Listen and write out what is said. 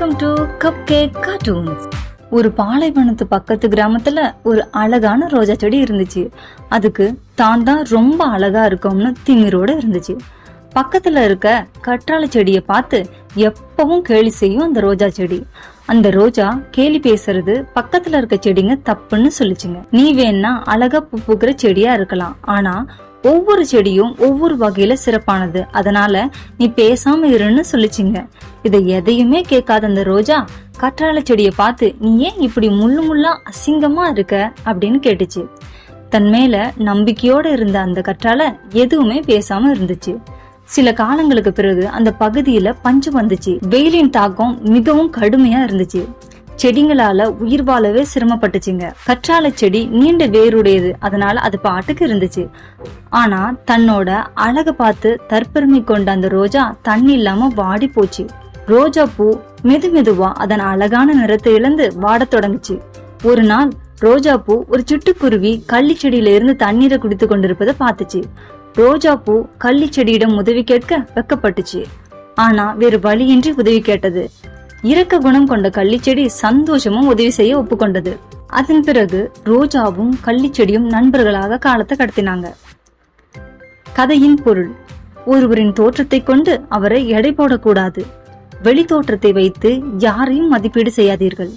Welcome to cup cake cartoons. ஒரு பாலைவனத்து பக்கத்து கிராமத்துல ஒரு அழகான ரோஜா செடி இருந்துச்சு. அதுக்கு தான் ரொம்ப அழகா இருக்கும்னு திமிரோட இருந்துச்சு. பக்கத்துல இருக்க கற்றாழை செடியை பார்த்து எப்பவும் கேலி செய்யும் அந்த ரோஜா செடி. அந்த ரோஜா கேலி பேசுறது பக்கத்துல இருக்க செடிங்க தப்புன்னு சொல்லிச்சுங்க. நீ வேணா அழகா பூ பூக்கிற செடியா இருக்கலாம், ஆனா ஒவ்வொரு செடியும் ஒவ்வொரு வகையில சிறப்பானது, அதனால நீ பேசாம இருன்னு சொல்லிச்சிங்க. இதை எதையுமே கேட்காத அந்த ரோஜா கற்றாழை செடியை பார்த்து நீ ஏன் இப்படி முள்ளு முள்ளா அசிங்கமா இருக்க அப்படின்னு கேட்டுச்சு. தன் மேல நம்பிக்கையோட இருந்த அந்த கற்றாழை எதுவுமே பேசாம இருந்துச்சு. சில காலங்களுக்கு பிறகு அந்த பகுதியில பஞ்சம் வந்துச்சு. வெயிலின் தாக்கம் மிகவும் கடுமையா இருந்துச்சு. செடிங்களால உயிர் வாழவே சிரமப்பட்டுச்சுங்க. கற்றாழை செடி நீண்ட வேருடையது, அதனால அது பாட்டுக்கு இருந்துச்சு. ஆனா தன்னோட அழக பார்த்து தற்பெருமை கொண்ட அந்த ரோஜா தண்ணி இல்லாம வாடி போச்சு. ரோஜா பூ மெதுவா அதன் அழகான நிறத்தை இழந்து வாட தொடங்குச்சு. ஒரு நாள் ரோஜா பூ ஒரு சிட்டுக்குருவி கள்ளி செடியில இருந்து தண்ணீரை குடித்து கொண்டிருப்பதை பார்த்துச்சு. ரோஜா பூ கள்ளி செடியிடம் உதவி கேட்க வெக்கப்பட்டுச்சு. ஆனா வேறு வழியின்றி உதவி கேட்டது. இரக்க குணம் கொண்ட கள்ளிச்செடி சந்தோஷமும் உதவி செய்ய ஒப்புக்கொண்டது. அதன் பிறகு ரோஜாவும் கள்ளிச்செடியும் நண்பர்களாக காலத்தை கடத்தினாங்க. கதையின் பொருள்: ஒருவரின் தோற்றத்தை கொண்டு அவரை எடை போடக்கூடாது. வெளி தோற்றத்தை வைத்து யாரையும் மதிப்பீடு செய்யாதீர்கள்.